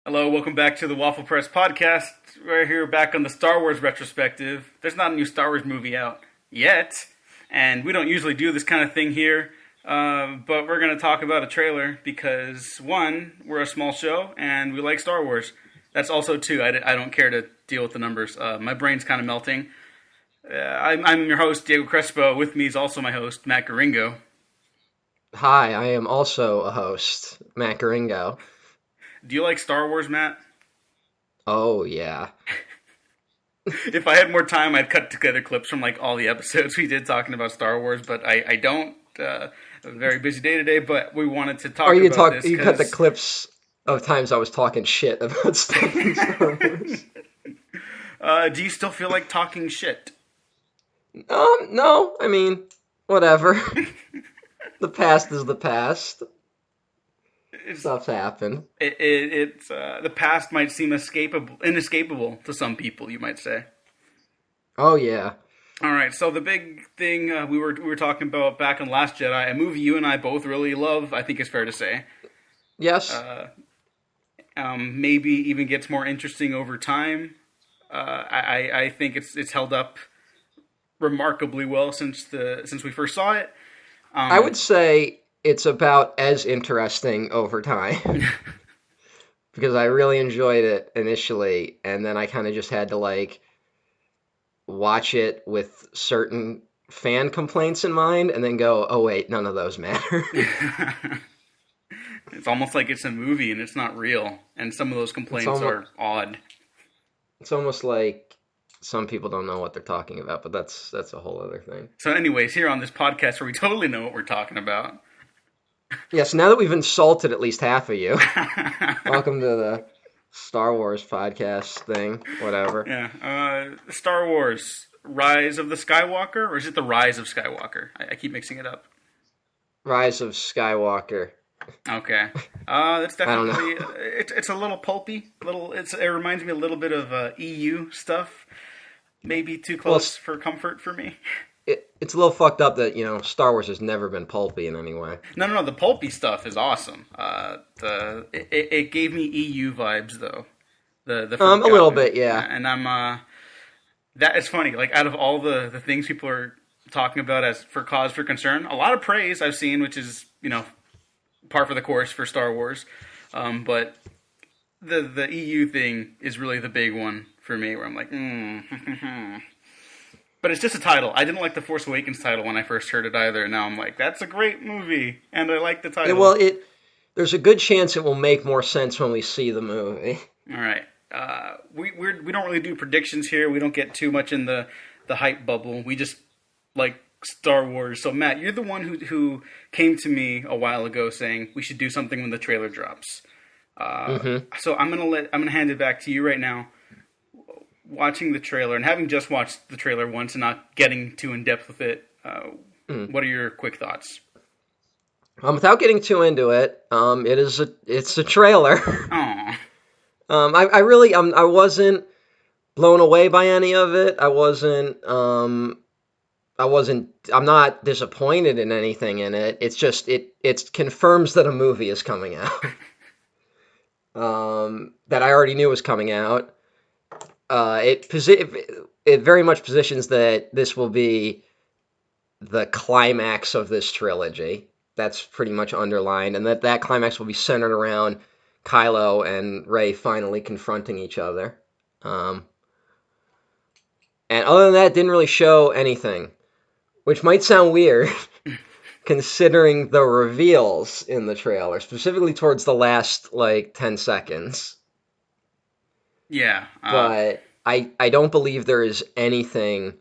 Hello, welcome back to the Waffle Press podcast. We're here back on the Star Wars retrospective. There's not a new Star Wars movie out yet, and we don't usually do this kind of thing here, but we're going to talk about a trailer because, one, we're a small show, and we like Star Wars. That's also, two, I don't care to deal with the numbers. My brain's kind of melting. I'm your host, Diego Crespo. With me is also my host, Matt Garingo. Hi, I am also a host, Matt Garingo. Do you like Star Wars, Matt? Oh, yeah. If I had more time, I'd cut together clips from like all the episodes we did talking about Star Wars, but I don't. A very busy day today, but we wanted to talk about this. You cut the clips of times I was talking shit about stuff in Star Wars. Do you still feel like talking shit? No, I mean, whatever. The past is the past. Stuff's happened. It's the past might seem inescapable to some people, you might say. Oh yeah. All right. So the big thing we were talking about back on Last Jedi, a movie you and I both really love. I think it's fair to say. Yes. Maybe even gets more interesting over time. I think it's held up remarkably well since we first saw it. I would say it's about as interesting over time. Because I really enjoyed it initially, and then I kind of just had to, watch it with certain fan complaints in mind, and then go, oh wait, none of those matter. It's almost like it's a movie, and it's not real, and some of those complaints are odd. It's almost like some people don't know what they're talking about, but that's a whole other thing. So anyways, here on this podcast where we totally know what we're talking about. Yes, now that we've insulted at least half of you, welcome to the Star Wars podcast thing, whatever. Yeah, Star Wars, Rise of the Skywalker, or is it the Rise of Skywalker? I keep mixing it up. Rise of Skywalker. Okay, that's definitely it's a little pulpy. It reminds me a little bit of EU stuff. Maybe too close for comfort for me. It's a little fucked up that, Star Wars has never been pulpy in any way. No. The pulpy stuff is awesome. It gave me EU vibes though. The a little bit, yeah. And I'm that is funny. Like out of all the things people are talking about as for cause for concern, a lot of praise I've seen, which is par for the course for Star Wars. But the EU thing is really the big one for me, where I'm like, But it's just a title. I didn't like the Force Awakens title when I first heard it either. Now I'm like, that's a great movie, and I like the title. Well, there's a good chance it will make more sense when we see the movie. All right. We don't really do predictions here. We don't get too much in the hype bubble. We just like Star Wars. So Matt, you're the one who came to me a while ago saying we should do something when the trailer drops. So I'm gonna hand it back to you right now. Watching the trailer and having just watched the trailer once and not getting too in depth with it, what are your quick thoughts? Without getting too into it, it's a trailer. Aww. I wasn't blown away by any of it. I'm not disappointed in anything in it. It's just it confirms that a movie is coming out. That I already knew was coming out. It very much positions that this will be the climax of this trilogy. That's pretty much underlined, and that climax will be centered around Kylo and Rey finally confronting each other. And other than that, it didn't really show anything, which might sound weird, considering the reveals in the trailer, specifically towards the last 10 seconds. Yeah. But I don't believe there is anything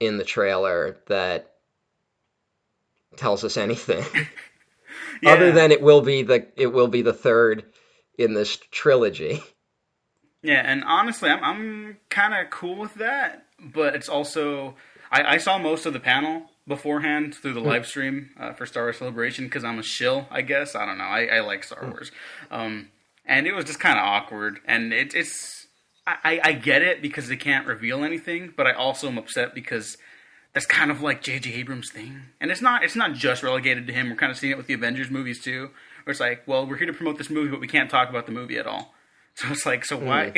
in the trailer that tells us anything. Yeah. Other than it will be the third in this trilogy. Yeah, and honestly, I'm kind of cool with that, but it's also I saw most of the panel beforehand through the live stream for Star Wars Celebration because I'm a shill, I guess. I don't know. I like Star Wars. And it was just kind of awkward. And I get it because they can't reveal anything, but I also am upset because that's kind of like J.J. Abrams' thing. And it's not just relegated to him. We're kind of seeing it with the Avengers movies too, where it's like, well, we're here to promote this movie, but we can't talk about the movie at all. So it's like, so why?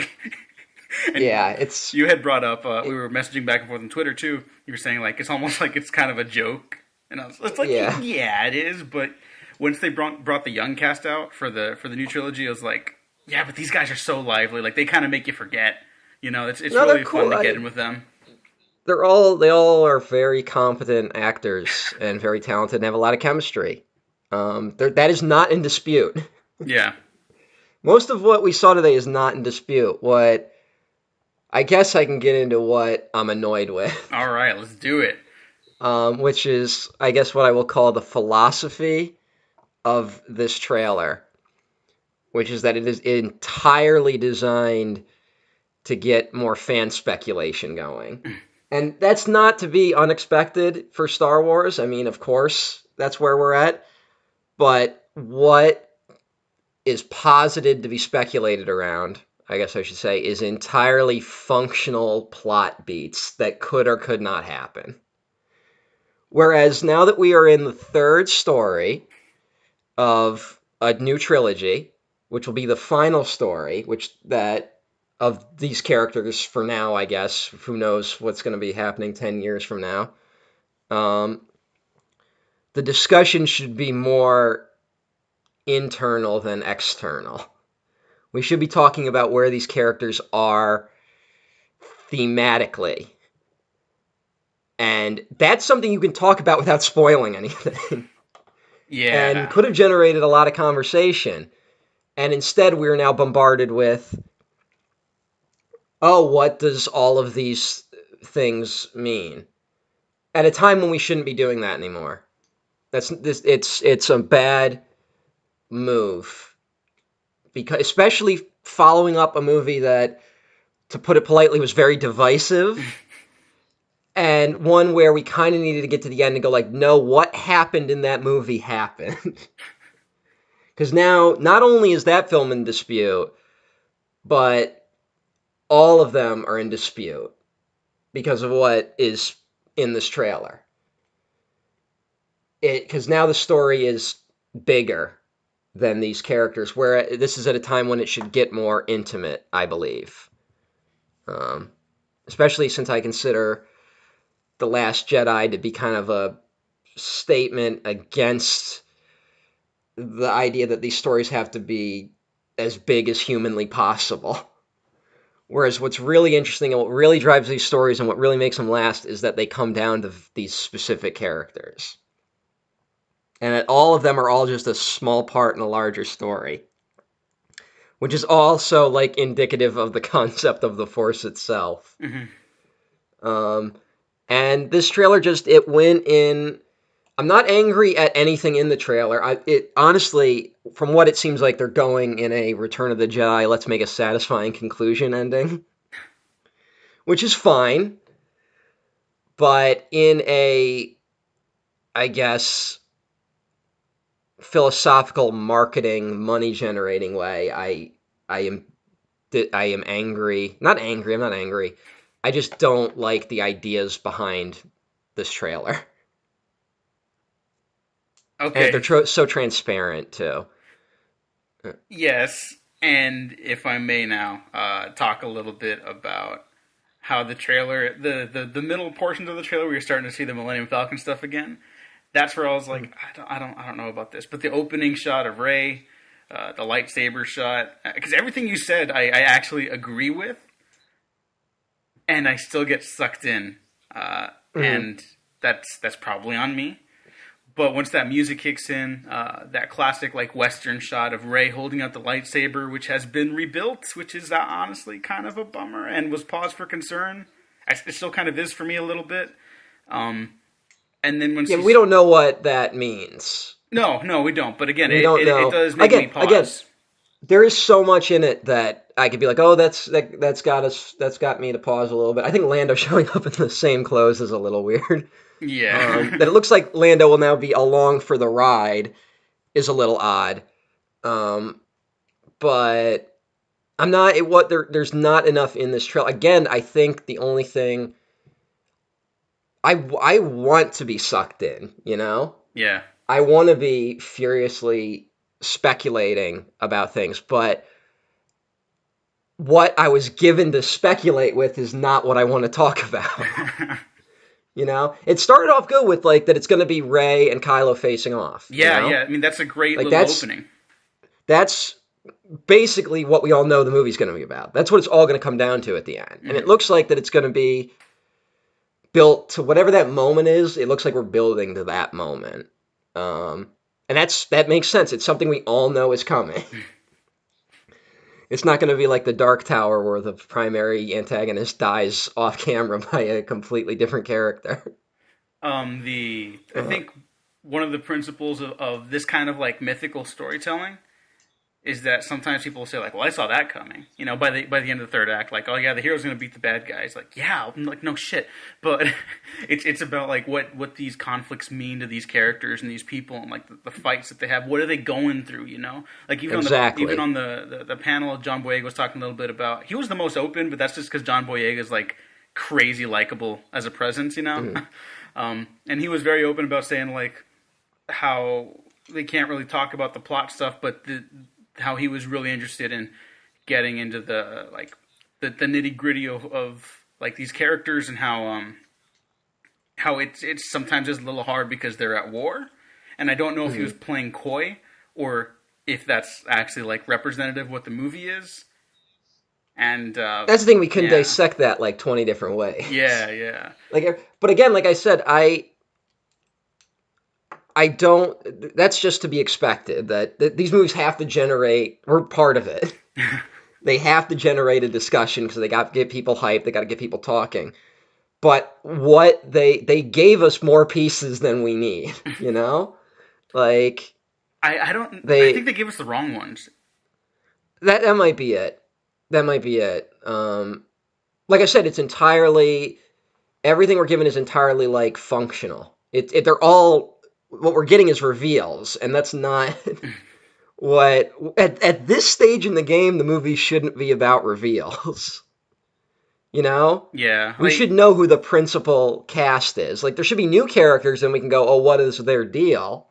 And Yeah, it's you had brought up, we were messaging back and forth on Twitter too. You were saying like it's almost like it's kind of a joke, and it's like, yeah. yeah, it is. But once they brought the young cast out for the new trilogy, I was like, yeah, but these guys are so lively. Like they kind of make you forget. You know, it's No, really they're cool. fun to get in with them. They all are very competent actors and very talented and have a lot of chemistry. That is not in dispute. Yeah. Most of what we saw today is not in dispute. What I guess I can get into what I'm annoyed with, All right, let's do it. which is, I guess, what I will call the philosophy of this trailer, which is that it is entirely designed to get more fan speculation going. And that's not to be unexpected for Star Wars. I mean, of course, that's where we're at. But what is posited to be speculated around, I guess I should say, is entirely functional plot beats that could or could not happen. Whereas now that we are in the third story of a new trilogy, which will be the final story, of these characters for now, I guess. Who knows what's going to be happening 10 years from now. The discussion should be more internal than external. We should be talking about where these characters are thematically. And that's something you can talk about without spoiling anything. Yeah. And could have generated a lot of conversation. And instead, we're now bombarded with, oh, what does all of these things mean? At a time when we shouldn't be doing that anymore. It's a bad move, because especially following up a movie that, to put it politely, was very divisive, and one where we kind of needed to get to the end and go like, no, what happened in that movie happened. Because now, not only is that film in dispute, but all of them are in dispute because of what is in this trailer. Because now the story is bigger than these characters, where this is at a time when it should get more intimate, I believe. Especially since I consider The Last Jedi to be kind of a statement against the idea that these stories have to be as big as humanly possible. Whereas what's really interesting and what really drives these stories and what really makes them last is that they come down to these specific characters. And that all of them are all just a small part in a larger story. Which is also, like, indicative of the concept of the Force itself. Mm-hmm. And this trailer it went in. I'm not angry at anything in the trailer. Honestly, from what it seems like, they're going in a Return of the Jedi, let's make a satisfying conclusion ending. Which is fine. But in a, I guess, philosophical marketing, money-generating way, I am angry. Not angry, I'm not angry. I just don't like the ideas behind this trailer. Okay. And they're so transparent, too. Yes, and if I may now talk a little bit about how the trailer, the middle portions of the trailer, where you're starting to see the Millennium Falcon stuff again. That's where I was like, I don't know about this. But the opening shot of Rey, the lightsaber shot, because everything you said, I actually agree with, and I still get sucked in, and that's probably on me. But once that music kicks in, that classic like Western shot of Rey holding out the lightsaber, which has been rebuilt, which is honestly kind of a bummer and was cause for concern. It still kind of is for me a little bit. And then we don't know what that means. No, we don't. But again, it does make me pause. Again, there is so much in it that I could be like, oh, that's got me to pause a little bit. I think Lando showing up in the same clothes is a little weird. Yeah. That it looks like Lando will now be along for the ride is a little odd. But I'm not. There's not enough in this trailer. Again, I think the only thing I want to be sucked in. You know. Yeah. I want to be furiously speculating about things, but what I was given to speculate with is not what I want to talk about. It started off good with like that it's going to be Rey and Kylo facing off. Yeah, yeah. I mean, that's a great Like little opening. that's basically what we all know the movie's going to be about. That's what it's all going to come down to at the end. And it looks like that it's going to be built to whatever that moment is. It looks like we're building to that moment. And that makes sense. It's something we all know is coming. It's not going to be like the Dark Tower where the primary antagonist dies off camera by a completely different character. I think one of the principles of this kind of like mythical storytelling is that sometimes people will say like, "Well, I saw that coming." By the end of the third act, like, "Oh yeah, the hero's going to beat the bad guys." Like, yeah, I'm like, no shit. But it's about like what these conflicts mean to these characters and these people and like the fights that they have. What are they going through? Like even on the panel, John Boyega was talking a little bit about. He was the most open, but that's just because John Boyega is like crazy likable as a presence, and he was very open about saying like how they can't really talk about the plot stuff, but how he was really interested in getting into the nitty gritty of like these characters and how it's sometimes is a little hard because they're at war, and I don't know if he was playing coy or if that's actually like representative of what the movie is. And that's the thing, we can dissect that like 20 different ways. Yeah. But again, like I said, I don't. That's just to be expected. That these movies have to generate. We're part of it. They have to generate a discussion because they got to get people hyped. They got to get people talking. But what they gave us more pieces than we need. Like I don't. I think they gave us the wrong ones. That might be it. Like I said, it's entirely. Everything we're given is entirely like functional. They're all. What we're getting is reveals, and that's not what... At this stage in the game, the movie shouldn't be about reveals. Yeah. We should know who the principal cast is. Like, there should be new characters, and we can go, oh, what is their deal?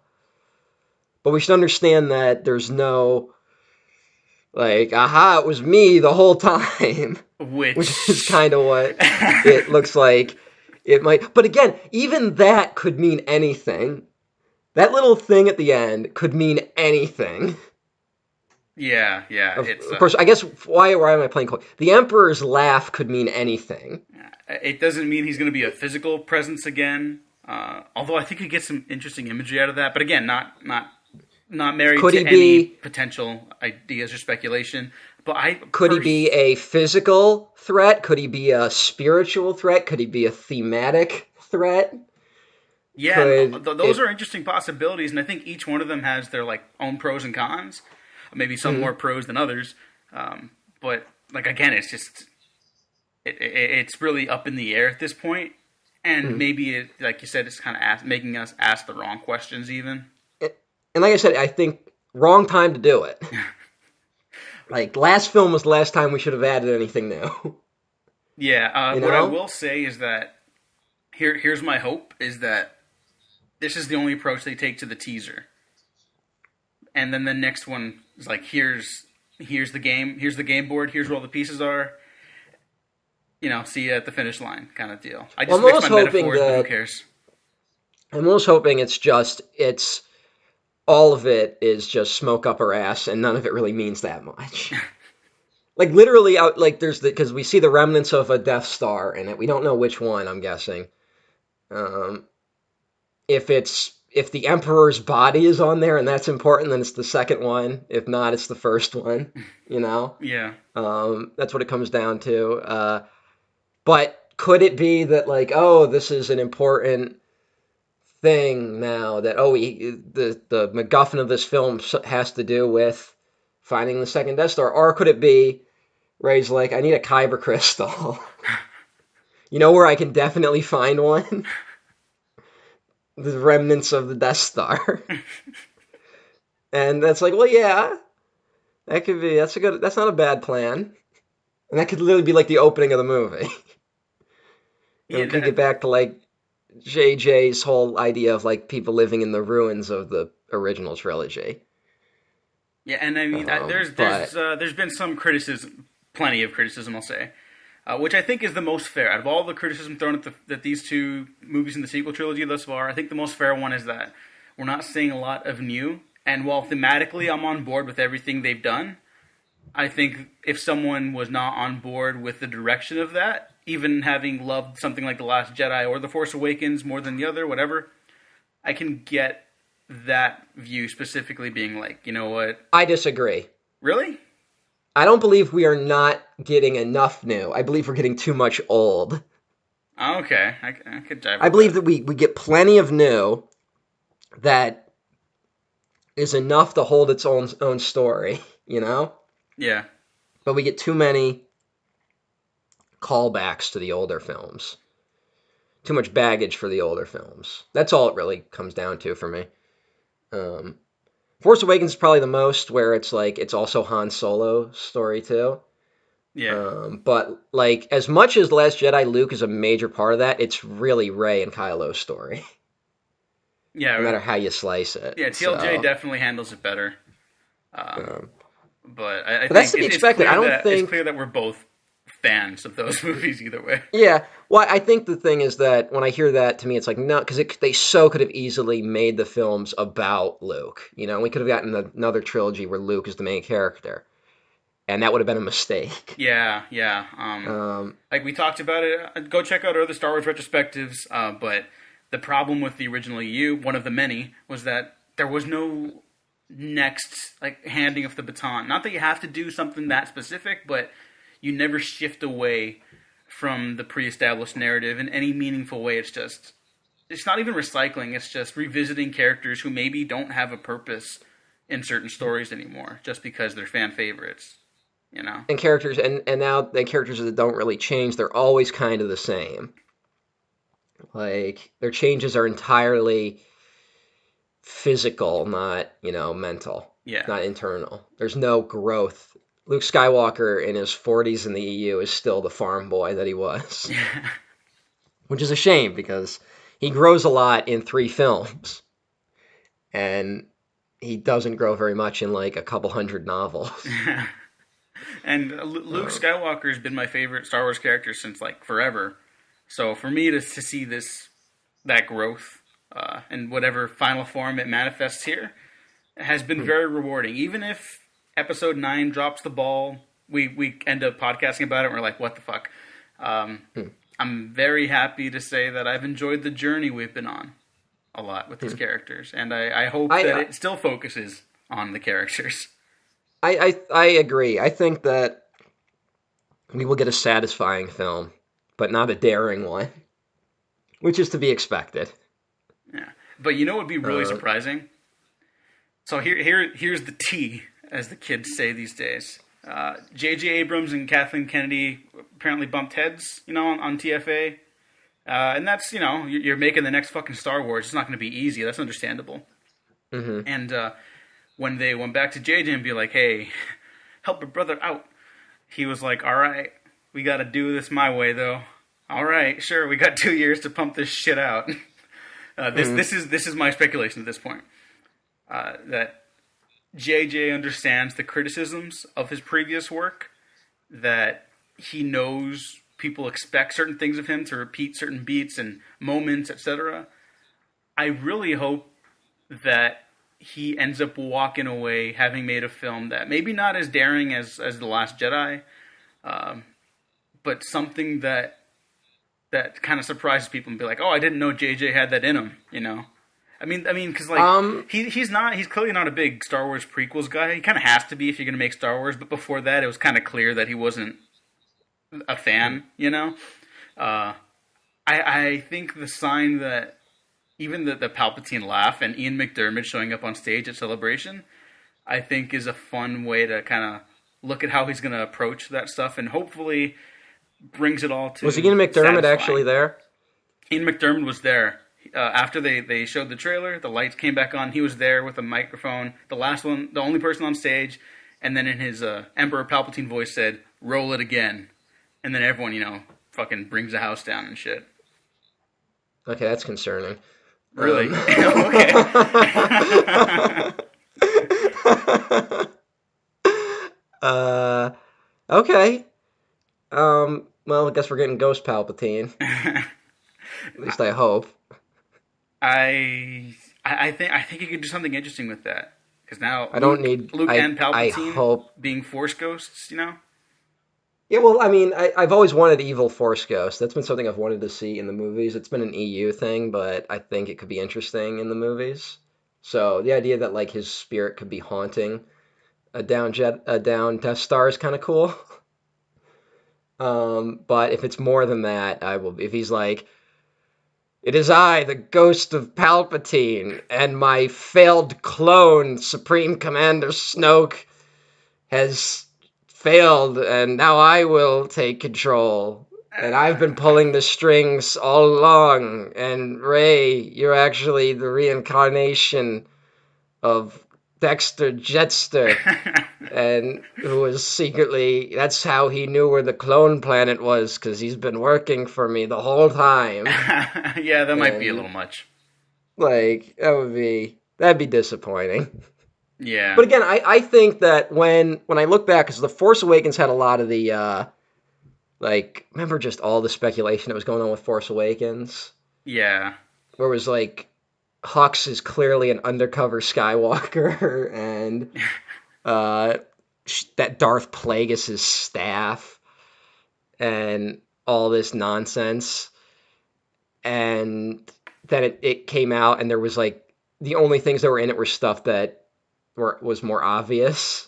But we should understand that there's no... Like, aha, it was me the whole time. Which is kind of what it looks like it might... But again, even that could mean anything. That little thing at the end could mean anything. Yeah. Of course, I guess, why am I playing coy? The Emperor's laugh could mean anything. It doesn't mean he's going to be a physical presence again. Although I think he gets some interesting imagery out of that. But again, not married to any potential ideas or speculation. But Could he be a physical threat? Could he be a spiritual threat? Could he be a thematic threat? Yeah, those are interesting possibilities, and I think each one of them has their like own pros and cons. Maybe some more pros than others, but like again, it's just it's really up in the air at this point, and maybe like you said, it's kind of making us ask the wrong questions even. And like I said, I think wrong time to do it. Like last film was the last time we should have added anything new. Yeah, what I will say is that here's my hope is that. This is the only approach they take to the teaser. And then the next one is like, here's the game board, here's where all the pieces are. See you at the finish line kind of deal. I just mix my metaphors, but who cares? I'm almost hoping it's all of it is just smoke up our ass and none of it really means that much. Like literally there's because we see the remnants of a Death Star in it. We don't know which one, I'm guessing. If the Emperor's body is on there and that's important, then it's the second one. If not, it's the first one. Yeah. That's what it comes down to. But could it be that like, oh, this is an important thing now that the MacGuffin of this film has to do with finding the second Death Star, or could it be Rey's like, I need a Kyber crystal. Where I can definitely find one. The remnants of the Death Star. And that's like, well, yeah, that could be, that's not a bad plan. And that could literally be like the opening of the movie. We could get back to like JJ's whole idea of like people living in the ruins of the original trilogy. Yeah, and I mean, there's been some criticism, plenty of criticism, I'll say, which I think is the most fair out of all the criticism thrown at these two movies in the sequel trilogy thus far. I think the most fair one is that we're not seeing a lot of new. And while thematically I'm on board with everything they've done, I think if someone was not on board with the direction of that, even having loved something like The Last Jedi or The Force Awakens more than the other, whatever, I can get that view specifically being like, you know what? I disagree. Really? I don't believe we are not getting enough new. I believe we're getting too much old. Oh, okay. I could jive with I believe that we get plenty of new that is enough to hold its own story, you know? Yeah. But we get too many callbacks to the older films. Too much baggage for the older films. That's all it really comes down to for me. Force Awakens is probably the most, where it's like it's also Han Solo's story too. Yeah. But like as much as The Last Jedi, Luke is a major part of that, it's really Rey and Kylo's story. Yeah. No matter how you slice it. Yeah, TLJ definitely handles it better. But I think that's to be expected. It's clear that we're both fans of those movies either way. Yeah. Well, I think the thing is that when I hear that, to me, it's like, no, because they so could have easily made the films about Luke. You know, we could have gotten another trilogy where Luke is the main character. And that would have been a mistake. Yeah. Like we talked about it. Go check out our other Star Wars retrospectives. But the problem with the original EU, one of the many, was that there was no next like handing of the baton. Not that you have to do something that specific, but you never shift away from the pre-established narrative in any meaningful way. It's not even recycling. It's just revisiting characters who maybe don't have a purpose in certain stories anymore, just because they're fan favorites, you know? And characters, and now the characters that don't really change, they're always kind of the same. Like, their changes are entirely physical, not, mental. Yeah. Not internal. There's no growth. Luke Skywalker in his 40s in the EU is still the farm boy that he was. Which is a shame, because he grows a lot in 3 films. And he doesn't grow very much in, like, a couple hundred novels. And Luke Skywalker has been my favorite Star Wars character since, like, forever. So for me to see that growth, in whatever final form it manifests here, has been very rewarding. Even if Episode 9 drops the ball, we end up podcasting about it, and we're like, what the fuck? I'm very happy to say that I've enjoyed the journey we've been on a lot with these characters, and I hope that it still focuses on the characters. I agree. I think that we will get a satisfying film, but not a daring one, which is to be expected. Yeah, but you know what would be really surprising? So here's the tea, as the kids say these days. J.J. Abrams and Kathleen Kennedy apparently bumped heads, on TFA. And that's, you're making the next fucking Star Wars. It's not going to be easy. That's understandable. Mm-hmm. And when they went back to JJ and be like, hey, help your brother out, he was like, all right, we got to do this my way, though. All right, sure, we got 2 years to pump this shit out. This is my speculation at this point. That JJ understands the criticisms of his previous work, that he knows people expect certain things of him to repeat certain beats and moments, etc. I really hope that he ends up walking away having made a film that maybe not as daring as The Last Jedi, but something that kind of surprises people and be like, oh, I didn't know JJ had that in him, I mean, because like he's clearly not a big Star Wars prequels guy. He kind of has to be if you're going to make Star Wars. But before that, it was kind of clear that he wasn't a fan. I think the sign that even the Palpatine laugh and Ian McDiarmid showing up on stage at Celebration, I think is a fun way to kind of look at how he's going to approach that stuff, and hopefully brings it all to. Was Ian McDiarmid actually there? Ian McDiarmid was there. After they showed the trailer, the lights came back on. He was there with a microphone. The only person on stage, and then in his Emperor Palpatine voice said, "Roll it again," and then everyone, fucking brings the house down and shit. Okay, that's concerning. Really? Okay. Uh, okay. Well, I guess we're getting Ghost Palpatine. At least I hope. I think you could do something interesting with that because now I don't need. Luke and I Palpatine hope. being Force ghosts, you know. Yeah, well, I mean, I've always wanted evil Force Ghost. That's been something I've wanted to see in the movies. It's been an EU thing, but I think it could be interesting in the movies. So the idea that like his spirit could be haunting a down Death Star is kind of cool. But if it's more than that, I will. If he's like, it is I, the ghost of Palpatine, and my failed clone, Supreme Commander Snoke, has failed, and now I will take control. And I've been pulling the strings all along. And Rey, you're actually the reincarnation of Dexter Jetster, and who was secretly, that's how he knew where the clone planet was, because he's been working for me the whole time. Yeah, that might be a And, little much. like, that'd be disappointing. Yeah, But again, I think that when I look back, because The Force Awakens had a lot of the, like, remember just all the speculation that was going on with Force Awakens? yeah. Where it was like, Hux is clearly an undercover Skywalker, and uh, that Darth Plagueis' staff, and all this nonsense. And then it came out, and there was like, the only things that were in it were stuff that was more obvious.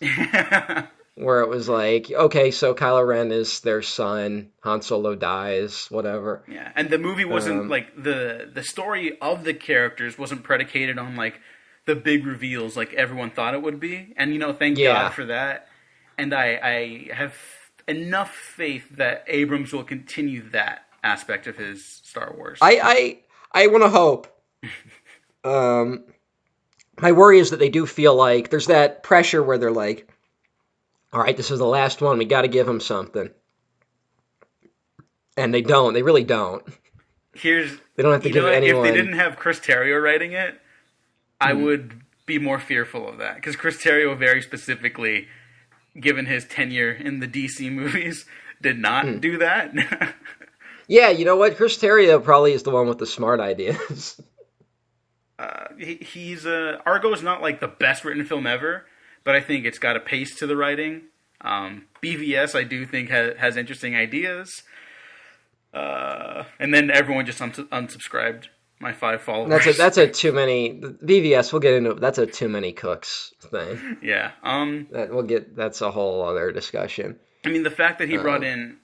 Where it was like, okay, so Kylo Ren is their son, Han Solo dies, whatever. Yeah, and the movie wasn't Um, like the story of the characters wasn't predicated on like the big reveals like everyone thought it would be, and thank God yeah, for that. And I have enough faith that Abrams will continue that aspect of his Star Wars. I want to hope. Um, my worry is that they do feel like there's that pressure where they're like, all right, this is the last one. We got to give him something. And they don't. They really don't. Here's They don't have to you know give what? If they anyone. didn't have Chris Terrio writing it, I would be more fearful of that because Chris Terrio very specifically, given his tenure in the DC movies, did not do that. Yeah, you know what? Chris Terrio probably is the one with the smart ideas. He's Argo is not like the best written film ever, but I think it's got a pace to the writing. BVS I do think has interesting ideas, and then everyone just unsubscribed. My 5 followers. That's a too many BVS. We'll get into it. That's a too many cooks thing. Yeah. That's a whole other discussion. I mean, the fact that he brought in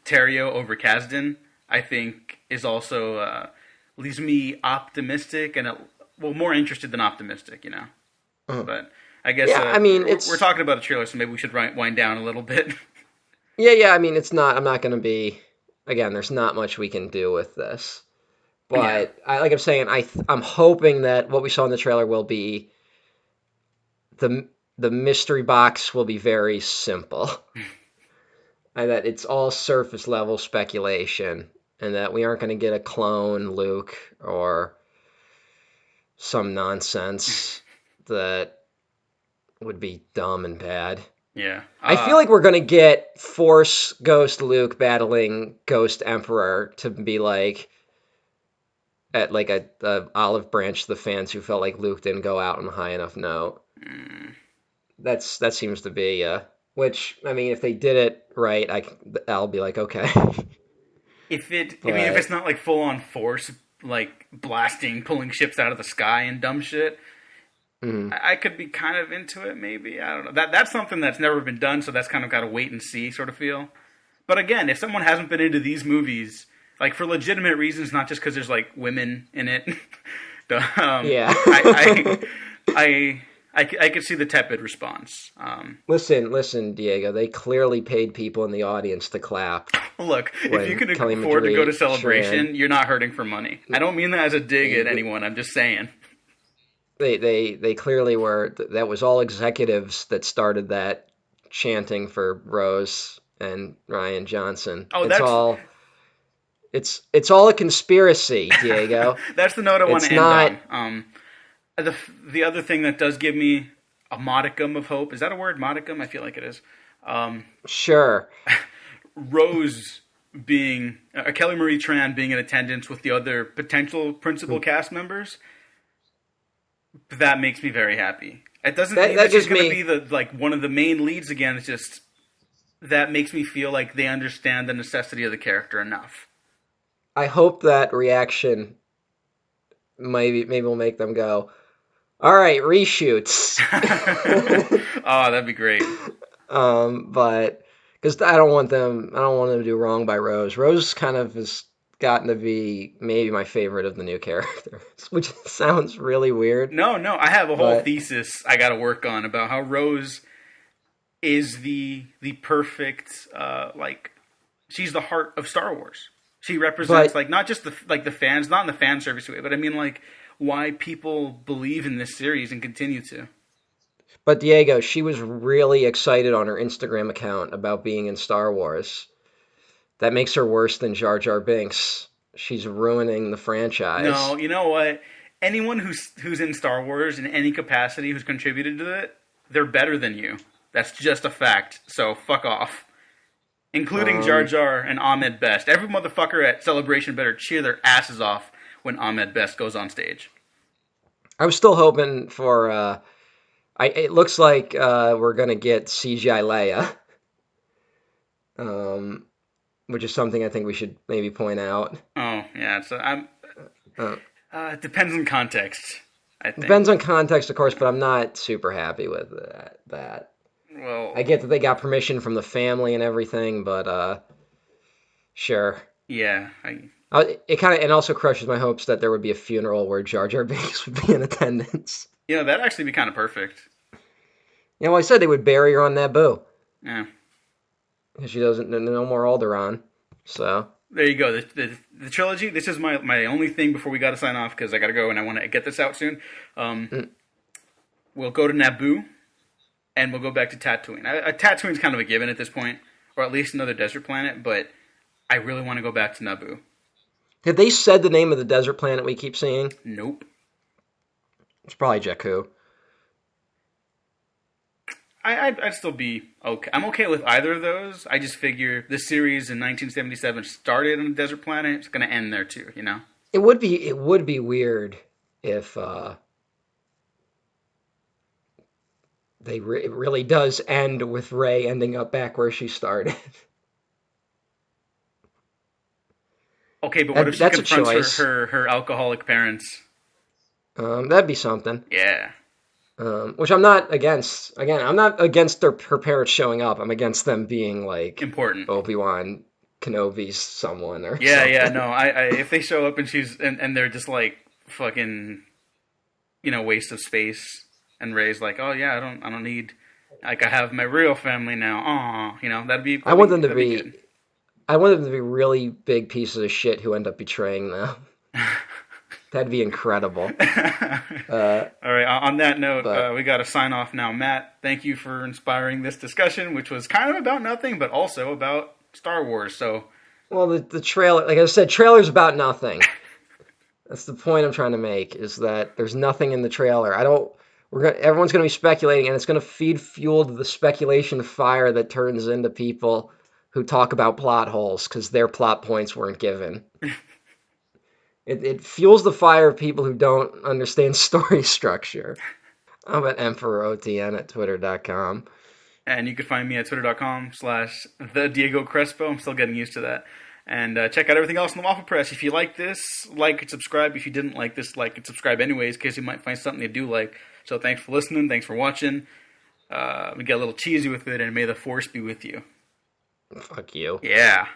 Terrio over Kasdan, I think, is also leaves me optimistic and more interested than optimistic. But I guess Yeah, I mean, we're talking about a trailer, so maybe we should wind down a little bit. Yeah. I mean, it's not. I'm not going to be. Again, there's not much we can do with this. Yeah. But like I'm saying, I'm hoping that what we saw in the trailer will be the mystery box will be very simple, and that it's all surface level speculation, and that we aren't going to get a clone Luke or some nonsense that would be dumb and bad. Yeah. I feel like we're going to get Force Ghost Luke battling Ghost Emperor to be like at like a olive branch to the fans who felt like Luke didn't go out on a high enough note. That seems to be which, I mean, if they did it right, I'll be like, okay. if But it's not like full on Force, like blasting, pulling ships out of the sky and dumb shit, I could be kind of into it. Maybe, I don't know. That's something that's never been done, so that's kind of got to wait and see sort of feel. But again, if someone hasn't been into these movies, like for legitimate reasons, not just because there's like women in it, yeah. I could see the tepid response. Listen, Diego. They clearly paid people in the audience to clap. Look, if when you can Kelly afford to go to Marie Celebration, Tran- you're not hurting for money. I don't mean that as a dig at anyone. I'm just saying. They clearly were. That was all executives that started that chanting for Rose and Ryan Johnson. Oh, it's that's all. It's all a conspiracy, Diego. that's the note I want It's to not. end on. The other thing that does give me a modicum of hope. Is that a word, modicum? I feel like it is. Sure. Rose being Kelly Marie Tran being in attendance with the other potential principal cast members, that makes me very happy. It doesn't mean that she's going to be one of the main leads again. It's just that makes me feel like they understand the necessity of the character enough. I hope that reaction maybe will make them go, all right, reshoots. Oh, that'd be great. But because I don't want them to do wrong by Rose. Rose kind of has gotten to be maybe my favorite of the new characters, which sounds really weird. No, I have a whole thesis I got to work on about how Rose is the perfect she's the heart of Star Wars. She represents not just the fans, not in the fan service way, but I mean why people believe in this series and continue to. But Diego, she was really excited on her Instagram account about being in Star Wars. That makes her worse than Jar Jar Binks. She's ruining the franchise. No, you know what? Anyone who's in Star Wars in any capacity who's contributed to it, they're better than you. That's just a fact. So fuck off. Including Jar Jar and Ahmed Best. Every motherfucker at Celebration better cheer their asses off when Ahmed Best goes on stage. I was still hoping for... it looks like we're going to get CGI Leia. Which is something I think we should maybe point out. Oh, yeah. So it depends on context, I think. Depends on context, of course, but I'm not super happy with that. Well, I get that they got permission from the family and everything, but sure. Yeah. It kind of and also crushes my hopes that there would be a funeral where Jar Jar Binks would be in attendance. That'd actually be kind of perfect. Well, I said they would bury her on Naboo. Yeah. She doesn't, no more Alderaan, so. There you go. The trilogy, this is my only thing before we got to sign off, because I got to go and I want to get this out soon. We'll go to Naboo, and we'll go back to Tatooine. Tatooine's kind of a given at this point, or at least another desert planet, but I really want to go back to Naboo. Have they said the name of the desert planet we keep seeing? Nope. It's probably Jakku. I'd still be okay. I'm okay with either of those. I just figure this series in 1977 started on a desert planet. It's going to end there too, you know? It would be weird if it really does end with Rey ending up back where she started. Okay, but what if she confronts her alcoholic parents? That'd be something. Yeah. Which I'm not against. Again, I'm not against her parents showing up. I'm against them being important. Obi-Wan Kenobi's someone or yeah, something. Yeah. No, I if they show up and she's and they're just fucking, waste of space, and Rey's oh yeah, I don't need, I have my real family now. Aw, that'd be. I want them to be really big pieces of shit who end up betraying them. That'd be incredible. All right, on that note, we got to sign off now. Matt, thank you for inspiring this discussion, which was kind of about nothing, but also about Star Wars. So, well, the trailer, like I said, trailer's about nothing. That's the point I'm trying to make, is that there's nothing in the trailer. Everyone's going to be speculating, and it's going to feed fuel to the speculation fire that turns into people who talk about plot holes because their plot points weren't given. It fuels the fire of people who don't understand story structure. I'm at EmperorOTN at Twitter.com. And you can find me at Twitter.com/TheDiegoCrespo. I'm still getting used to that. And check out everything else on the Waffle Press. If you like this, like and subscribe. If you didn't like this, like and subscribe anyways, in case you might find something you do like. So thanks for listening. Thanks for watching. We get a little cheesy with it, and may the Force be with you. Fuck you. Yeah.